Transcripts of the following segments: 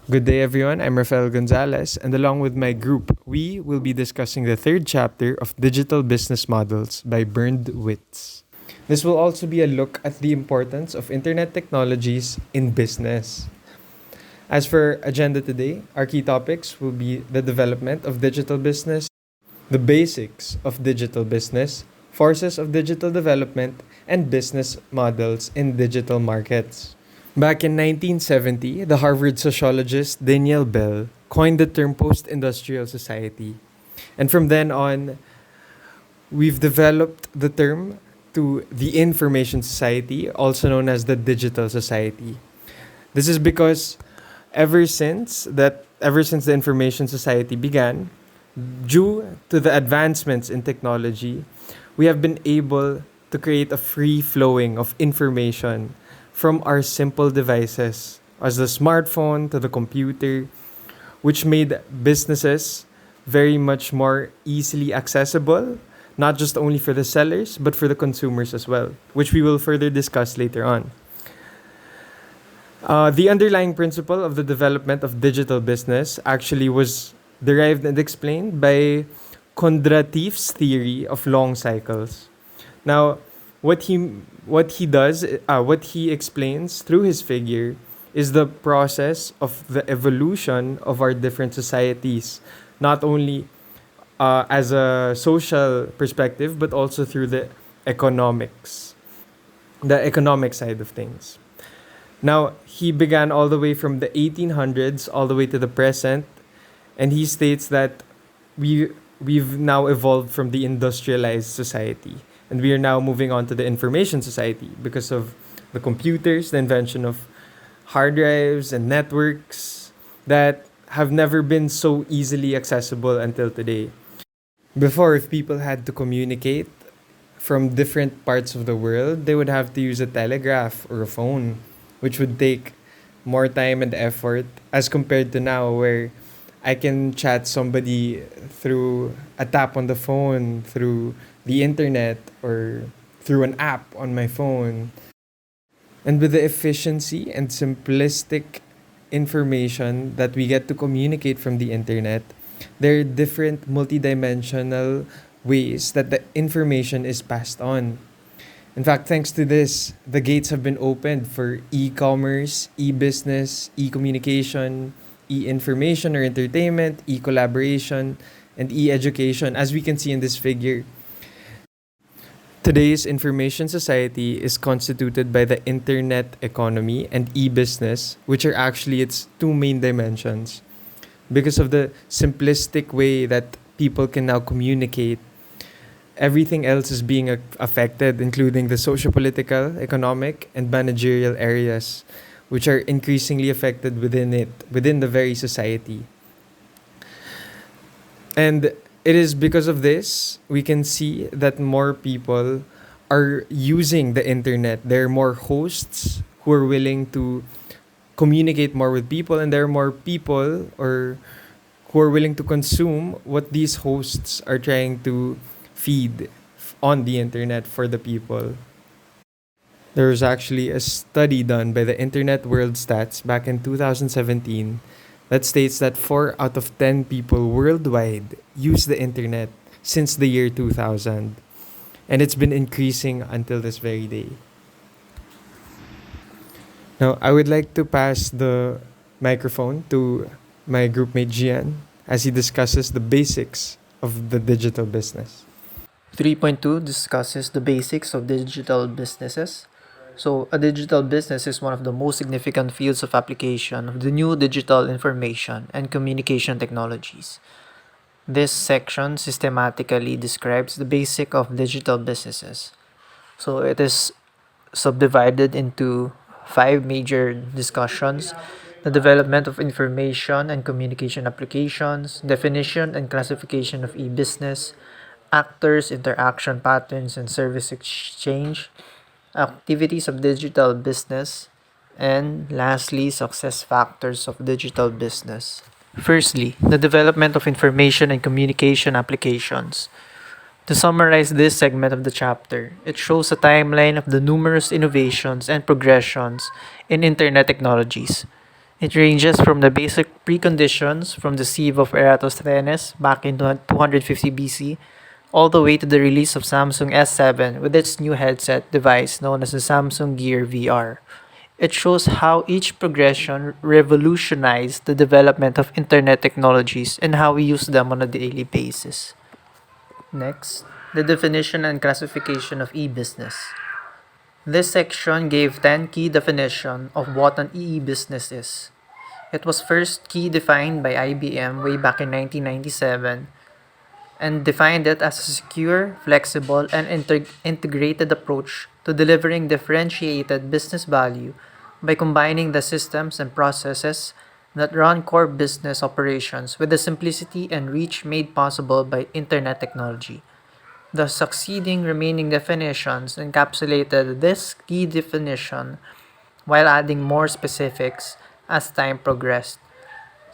Good day, everyone. I'm Rafael Gonzalez, and along with my group, we will be discussing the third chapter of Digital Business Models by Bernd Witz. This will also be a look at the importance of internet technologies in business. As for agenda today, our key topics will be the development of digital business, the basics of digital business, forces of digital development, and business models in digital markets. Back in 1970, the Harvard sociologist Daniel Bell coined the term post industrial society. And from then on, we've developed the term to the information society, also known as the digital society. This is because ever since the information society began, due to the advancements in technology, we have been able to create a free flowing of information from our simple devices, as the smartphone to the computer, which made businesses very much more easily accessible, not just only for the sellers, but for the consumers as well, which we will further discuss later on. The underlying principle of the development of digital business actually was derived and explained by Kondratyev's theory of long cycles. Now, what he what he explains through his figure is the process of the evolution of our different societies, not only as a social perspective, but also through the economic side of things. Now, he began all the way from the 1800s all the way to the present, and he states that we we've now evolved from the industrialized society, and we are now moving on to the information society because of the computers, the invention of hard drives and networks that have never been so easily accessible until today. Before, if people had to communicate from different parts of the world, they would have to use a telegraph or a phone, which would take more time and effort as compared to now, where I can chat somebody through a tap on the phone, through the internet, or through an app on my phone. And with the efficiency and simplistic information that we get to communicate from the internet, there are different multidimensional ways that the information is passed on. In fact, thanks to this, the gates have been opened for e commerce, e business, e communication, e information or entertainment, e collaboration, and e education, as we can see in this figure. Today's information society is constituted by the internet economy and e business, which are actually its two main dimensions. Because of the simplistic way that people can now communicate, everything else is being affected, including the socio political, economic, and managerial areas, which are increasingly affected within the very society. And it is because of this we can see that more people are using the internet. There are more hosts who are willing to communicate more with people, and there are more people or who are willing to consume what these hosts are trying to feed on the internet for the people. There was actually a study done by the Internet World Stats back in 2017 that states that 4 out of 10 people worldwide use the internet since the year 2000. And it's been increasing until this very day. Now, I would like to pass the microphone to my groupmate Gian as he discusses the basics of the digital business. 3.2 discusses the basics of digital businesses. So, a digital business is one of the most significant fields of application of the new digital information and communication technologies. This section systematically describes the basic of digital businesses. So, it is subdivided into five major discussions: the development of information and communication applications, definition and classification of e business, actors, interaction patterns, and service exchange, activities of digital business, and lastly, success factors of digital business. Firstly, the development of information and communication applications. To summarize this segment of the chapter, it shows a timeline of the numerous innovations and progressions in internet technologies. It ranges from the basic preconditions from the sieve of Eratosthenes back in 250 BC all the way to the release of Samsung S7 with its new headset device known as the Samsung Gear VR. It shows how each progression revolutionized the development of internet technologies and how we use them on a daily basis. Next, the definition and classification of e-business. This section gave 10 key definition of what an e-business is. It was first key defined by IBM way back in 1997 and defined it as a secure, flexible, and integrated approach to delivering differentiated business value by combining the systems and processes that run core business operations with the simplicity and reach made possible by internet technology. The succeeding remaining definitions encapsulated this key definition while adding more specifics as time progressed.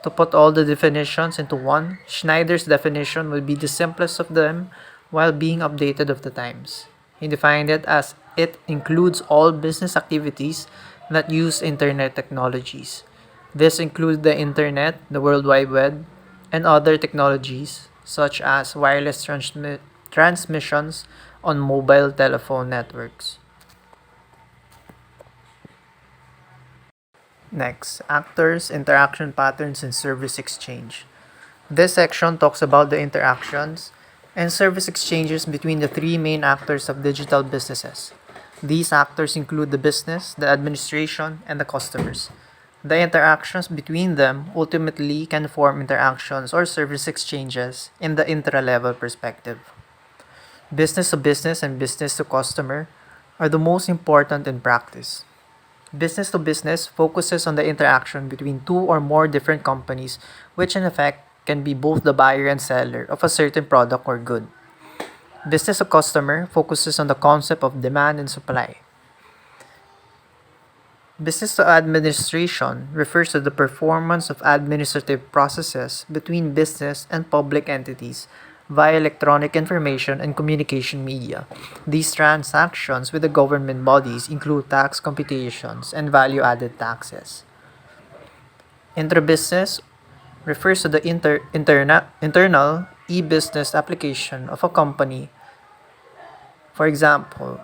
To put all the definitions into one, Schneider's definition would be the simplest of them while being updated of the times. He defined it as it includes all business activities that use internet technologies. This includes the internet, the World Wide Web, and other technologies such as wireless transmissions on mobile telephone networks. Next, actors, interaction patterns, and service exchange. This section talks about the interactions and service exchanges between the three main actors of digital businesses. These actors include the business, the administration, and the customers. The interactions between them ultimately can form interactions or service exchanges in the intra-level perspective. Business to business and business to customer are the most important in practice. Business to business focuses on the interaction between two or more different companies, which in effect can be both the buyer and seller of a certain product or good. Business to customer focuses on the concept of demand and supply. Business to administration refers to the performance of administrative processes between business and public entities via electronic information and communication media. These transactions with the government bodies include tax computations and value added taxes. Intra-business refers to the internal e-business application of a company. For example,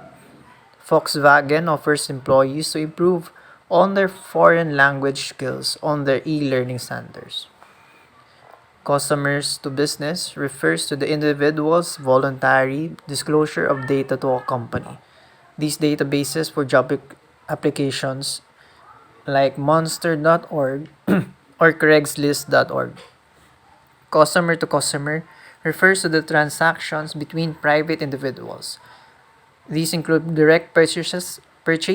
Volkswagen offers employees to improve on their foreign language skills on their e-learning centers. Customers to business refers to the individual's voluntary disclosure of data to a company. These databases for job applications like monster.org or craigslist.org. Customer to customer refers to the transactions between private individuals. These include direct purchase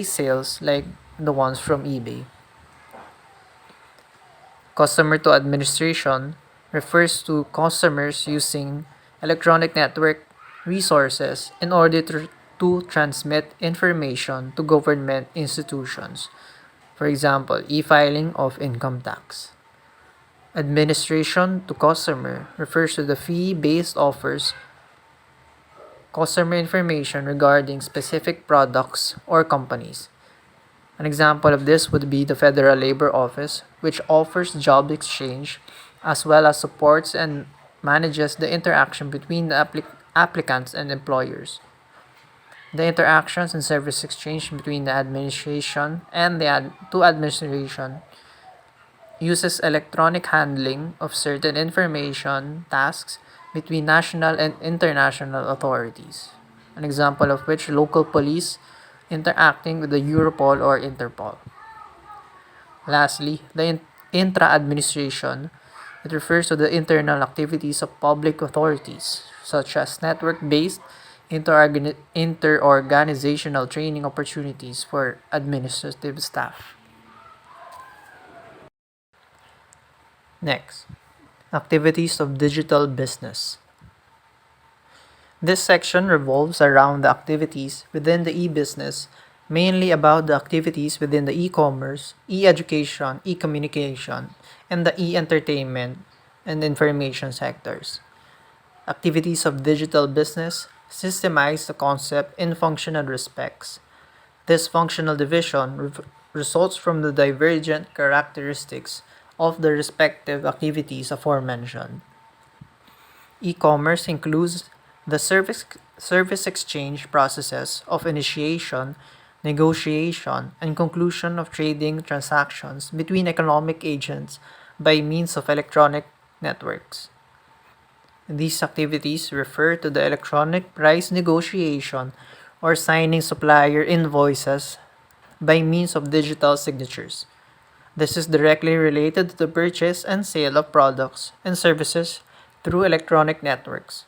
sales like the ones from eBay. Customer to administration refers to customers using electronic network resources in order to transmit information to government institutions. For example, e-filing of income tax. Administration to customer refers to the fee-based offers customer information regarding specific products or companies. An example of this would be the Federal Labor Office, which offers job exchange as well as supports and manages the interaction between the applicants and employers. The interactions and service exchange between the administration and the administration uses electronic handling of certain information tasks between national and international authorities. An example of which local police interacting with the Europol or Interpol. Lastly, the intra-administration. It refers to the internal activities of public authorities, such as network-based interorganizational training opportunities for administrative staff. Next, activities of digital business. This section revolves around the activities within the e-business, mainly about the activities within the e-commerce, e-education, e-communication, and the e-entertainment and information sectors. Activities of digital business systemize the concept in functional respects. This functional division results from the divergent characteristics of the respective activities aforementioned. E-commerce includes the service exchange processes of initiation, negotiation, and conclusion of trading transactions between economic agents by means of electronic networks. These activities refer to the electronic price negotiation or signing supplier invoices by means of digital signatures. This is directly related to the purchase and sale of products and services through electronic networks.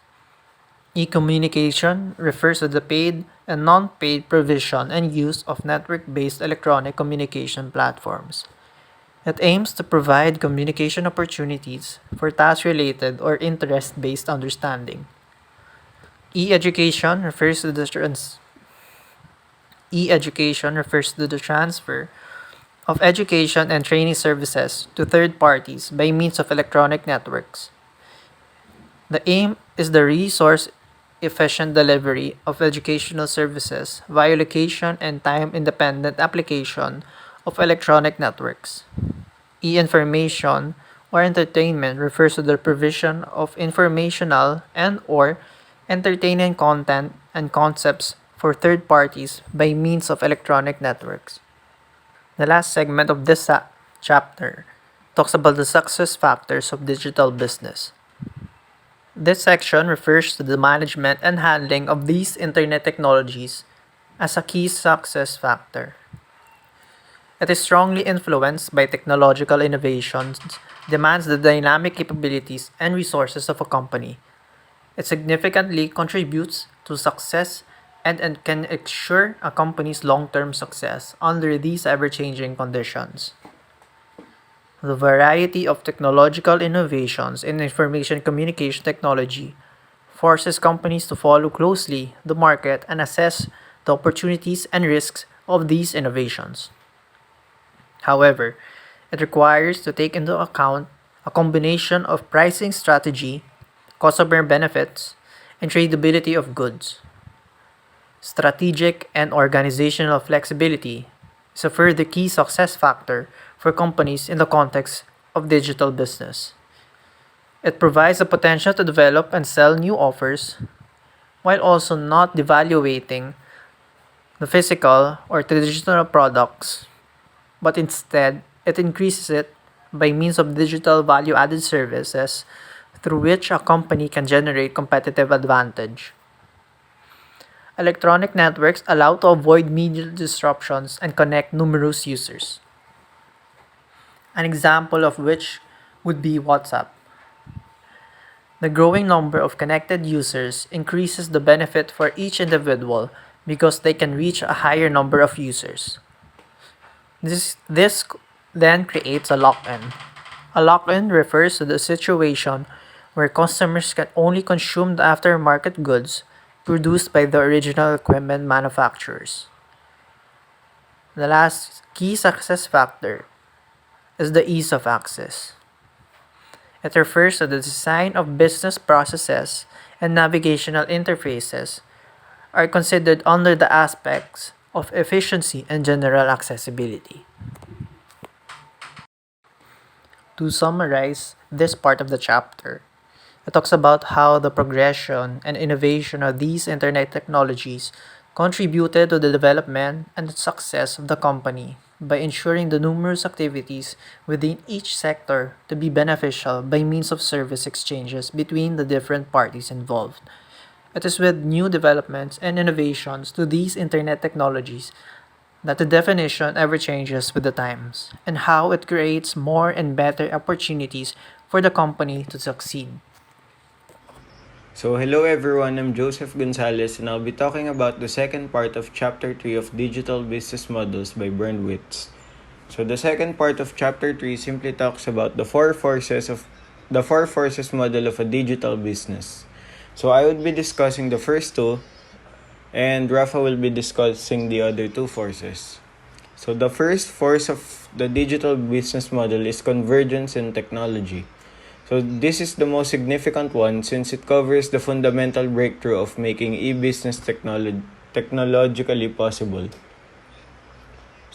E-communication refers to the paid and non-paid provision and use of network-based electronic communication platforms. It aims to provide communication opportunities for task-related or interest-based understanding. E-education refers to the transfer of education and training services to third parties by means of electronic networks. The aim is the resource efficient delivery of educational services via location and time independent application of electronic networks. E-information or entertainment refers to the provision of informational and or entertaining content and concepts for third parties by means of electronic networks. The last segment of this chapter talks about the success factors of digital business. This section refers to the management and handling of these internet technologies as a key success factor. It is strongly influenced by technological innovations, demands the dynamic capabilities and resources of a company. It significantly contributes to success and can ensure a company's long-term success under these ever-changing conditions. The variety of technological innovations in information communication technology forces companies to follow closely the market and assess the opportunities and risks of these innovations. However, it requires to take into account a combination of pricing strategy, customer benefits, and tradability of goods. Strategic and organizational flexibility is a further key success factor for companies in the context of digital business. It provides the potential to develop and sell new offers while also not devaluating the physical or traditional products, but instead it increases it by means of digital value added services through which a company can generate competitive advantage. Electronic networks allow to avoid media disruptions and connect numerous users. An example of which would be WhatsApp. The growing number of connected users increases the benefit for each individual because they can reach a higher number of users. This then creates a lock-in. A lock-in refers to the situation where customers can only consume the aftermarket goods produced by the original equipment manufacturers. The last key success factor is the ease of access. It refers to the design of business processes and navigational interfaces are considered under the aspects of efficiency and general accessibility. To summarize this part of the chapter, it talks about how the progression and innovation of these internet technologies contributed to the development and success of the company by ensuring the numerous activities within each sector to be beneficial by means of service exchanges between the different parties involved. It is with new developments and innovations to these internet technologies that the definition ever changes with the times and how it creates more and better opportunities for the company to succeed. So hello everyone, I'm Joseph Gonzalez and I'll be talking about the second part of Chapter 3 of Digital Business Models by Bernwitz. So the second part of Chapter 3 simply talks about the four forces model of a digital business. So I would be discussing the first two and Rafa will be discussing the other two forces. So the first force of the digital business model is convergence in technology. So this is the most significant one since it covers the fundamental breakthrough of making e-business technologically possible.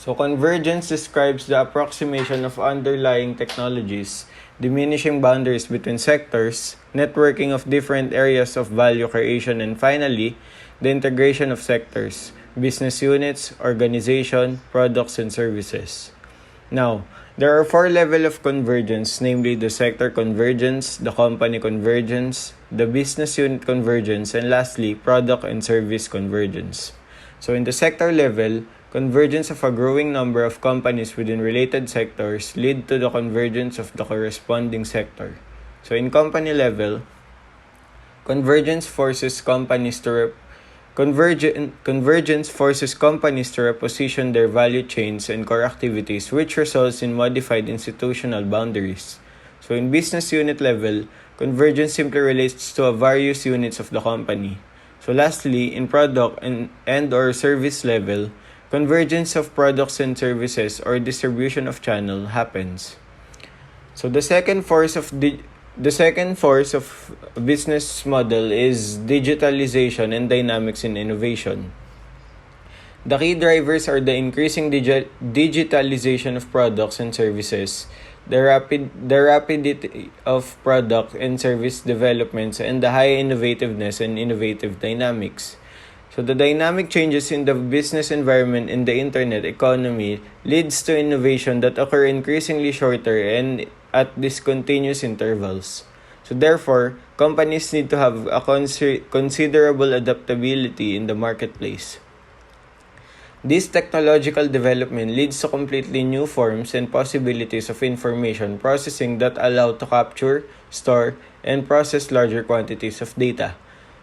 So convergence describes the approximation of underlying technologies, diminishing boundaries between sectors, networking of different areas of value creation, and finally, the integration of sectors, business units, organization, products, and services. Now, there are four levels of convergence, namely the sector convergence, the company convergence, the business unit convergence, and lastly, product and service convergence. So in the sector level, convergence of a growing number of companies within related sectors lead to the convergence of the corresponding sector. So in company level, convergence forces companies to convergence forces companies to reposition their value chains and core activities, which results in modified institutional boundaries. So in business unit level, convergence simply relates to various units of the company. So lastly, in product and or service level, convergence of products and services or distribution of channel happens. So the second force of business model is digitalization and dynamics in innovation. The key drivers are the increasing digitalization of products and services, the rapidity of product and service developments, and the high innovativeness and innovative dynamics. So the dynamic changes in the business environment in the internet economy leads to innovation that occur increasingly shorter and at discontinuous intervals. So therefore, companies need to have a considerable adaptability in the marketplace. This technological development leads to completely new forms and possibilities of information processing that allow to capture, store, and process larger quantities of data.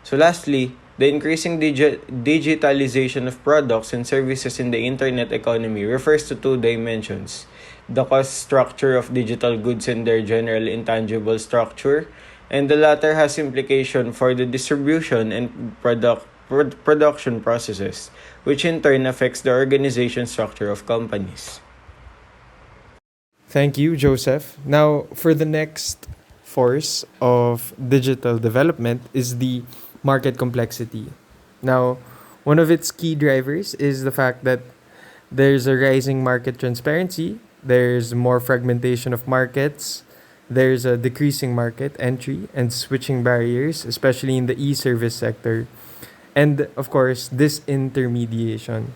So lastly, the increasing digitalization of products and services in the internet economy refers to two dimensions: the cost structure of digital goods and their general intangible structure, and the latter has implication for the distribution and production processes, which in turn affects the organization structure of companies. Thank you, Joseph. Now, for the next force of digital development is the market complexity. Now, one of its key drivers is the fact that there's a rising market transparency, there's more fragmentation of markets, there's a decreasing market entry and switching barriers, especially in the e-service sector, and of course, disintermediation.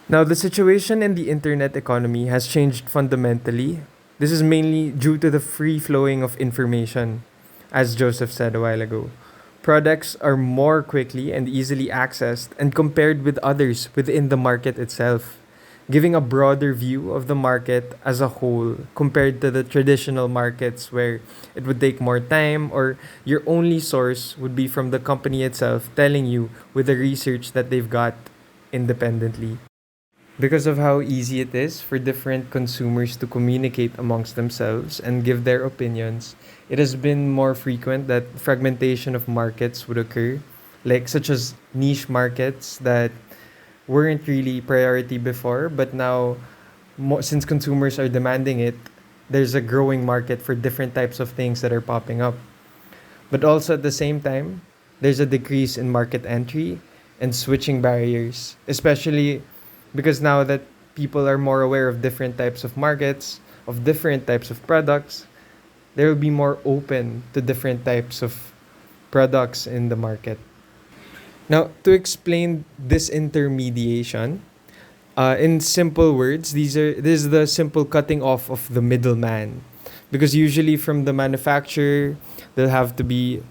Now, the situation in the internet economy has changed fundamentally. This is mainly due to the free flowing of information, as Joseph said a while ago. Products are more quickly and easily accessed and compared with others within the market itself, giving a broader view of the market as a whole compared to the traditional markets where it would take more time or your only source would be from the company itself telling you with the research that they've got independently. Because of how easy it is for different consumers to communicate amongst themselves and give their opinions, it has been more frequent that fragmentation of markets would occur, like such as niche markets that weren't really priority before, but now, since consumers are demanding it, there's a growing market for different types of things that are popping up. But also at the same time, there's a decrease in market entry and switching barriers, especially because now that people are more aware of different types of markets, of different types of products, they will be more open to different types of products in the market. Now, to explain this intermediation, in simple words, this is the simple cutting off of the middleman, because usually from the manufacturer, they'll have to be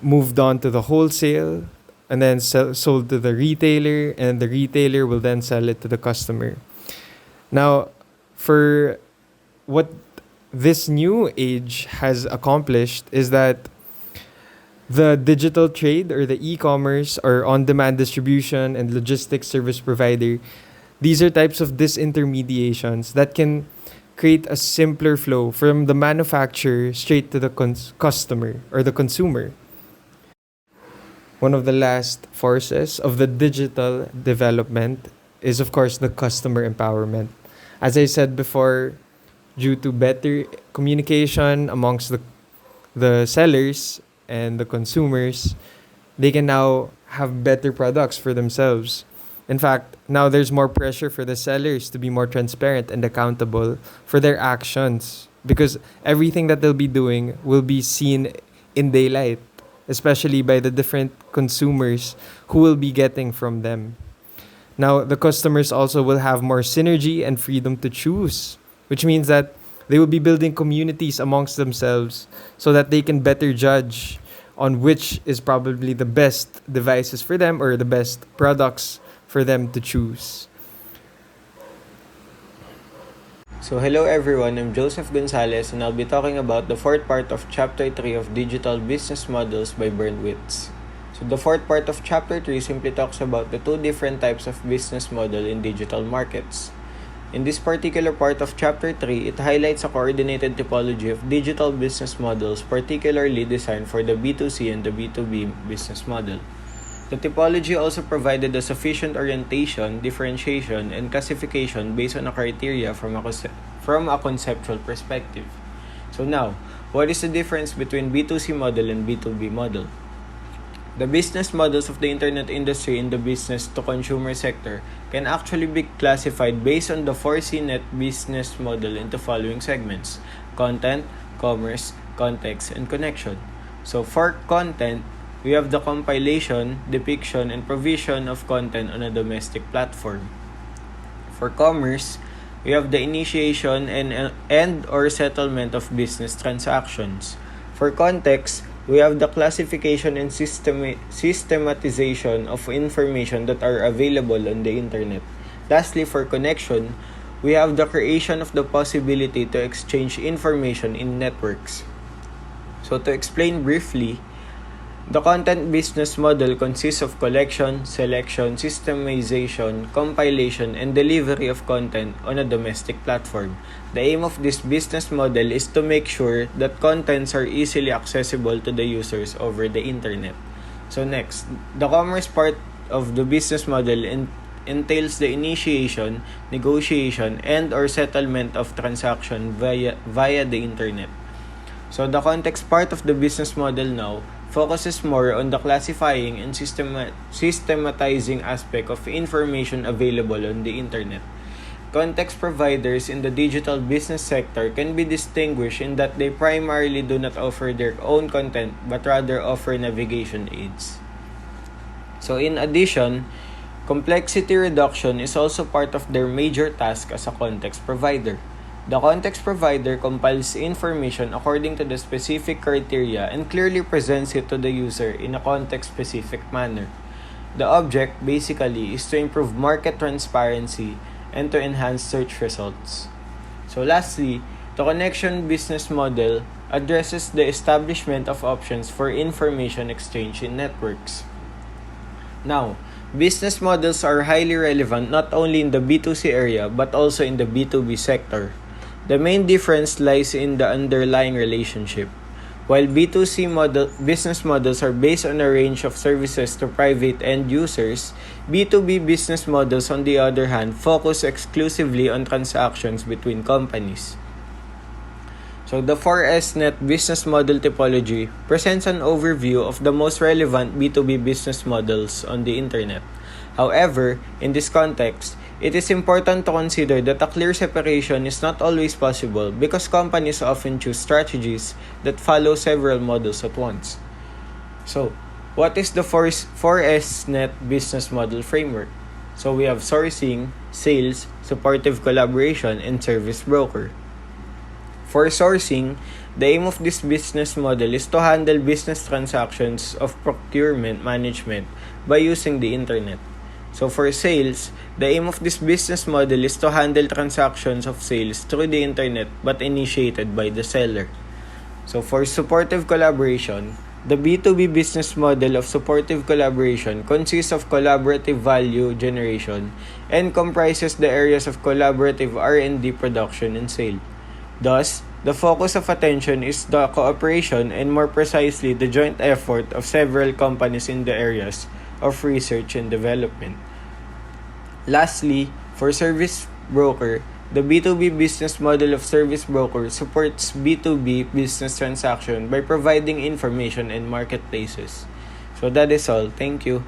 moved on to the wholesale and then sold to the retailer, and the retailer will then sell it to the customer. Now, for what this new age has accomplished is that the digital trade or the e-commerce or on-demand distribution and logistics service provider, these are types of disintermediations that can create a simpler flow from the manufacturer straight to the customer or the consumer. One of the last forces of the digital development is, of course, the customer empowerment. As I said before, due to better communication amongst the sellers and the consumers, they can now have better products for themselves. In fact, now there's more pressure for the sellers to be more transparent and accountable for their actions because everything that they'll be doing will be seen in daylight, especially by the different consumers who will be getting from them. Now, the customers also will have more synergy and freedom to choose, which means that they will be building communities amongst themselves so that they can better judge on which is probably the best devices for them or the best products for them to choose. So hello everyone, I'm Joseph Gonzalez and I'll be talking about the fourth part of Chapter 3 of Digital Business Models by Bernwitz. So the fourth part of Chapter 3 simply talks about the two different types of business model in digital markets. In this particular part of Chapter 3, it highlights a coordinated typology of digital business models particularly designed for the B2C and the B2B business model. The typology also provided a sufficient orientation, differentiation, and classification based on a criteria from a conceptual perspective. So now, what is the difference between B2C model and B2B model? The business models of the internet industry in the business-to-consumer sector can actually be classified based on the 4CNET business model into following segments: content, commerce, context, and connection. So for content, we have the compilation, depiction, and provision of content on a domestic platform. For commerce, we have the initiation and or settlement of business transactions. For context, we have the classification and systematization of information that are available on the internet. Lastly, for connection, we have the creation of the possibility to exchange information in networks. So to explain briefly, the content business model consists of collection, selection, systemization, compilation, and delivery of content on a domestic platform. The aim of this business model is to make sure that contents are easily accessible to the users over the internet. So next, the commerce part of the business model entails the initiation, negotiation, and or settlement of transaction via the internet. So the context part of the business model now focuses more on the classifying and systematizing aspect of information available on the internet. Context providers in the digital business sector can be distinguished in that they primarily do not offer their own content but rather offer navigation aids. So in addition, complexity reduction is also part of their major task as a context provider. The context provider compiles information according to the specific criteria and clearly presents it to the user in a context-specific manner. The object, basically, is to improve market transparency and to enhance search results. So lastly, the connection business model addresses the establishment of options for information exchange in networks. Now, business models are highly relevant not only in the B2C area but also in the B2B sector. The main difference lies in the underlying relationship. While B2C business models are based on a range of services to private end users, B2B business models, on the other hand, focus exclusively on transactions between companies. So the 4SNet business model typology presents an overview of the most relevant B2B business models on the internet. However, in this context, it is important to consider that a clear separation is not always possible because companies often choose strategies that follow several models at once. So, what is the 4SNet business model framework? So we have sourcing, sales, supportive collaboration, and service broker. For sourcing, the aim of this business model is to handle business transactions of procurement management by using the internet. So for sales, the aim of this business model is to handle transactions of sales through the internet but initiated by the seller. So for supportive collaboration, the B2B business model of supportive collaboration consists of collaborative value generation and comprises the areas of collaborative R&D production and sale. Thus, the focus of attention is the cooperation and more precisely the joint effort of several companies in the areas of research and development. Lastly, for service broker, the B2B business model of service broker supports B2B business transaction by providing information in marketplaces. So that is all. Thank you.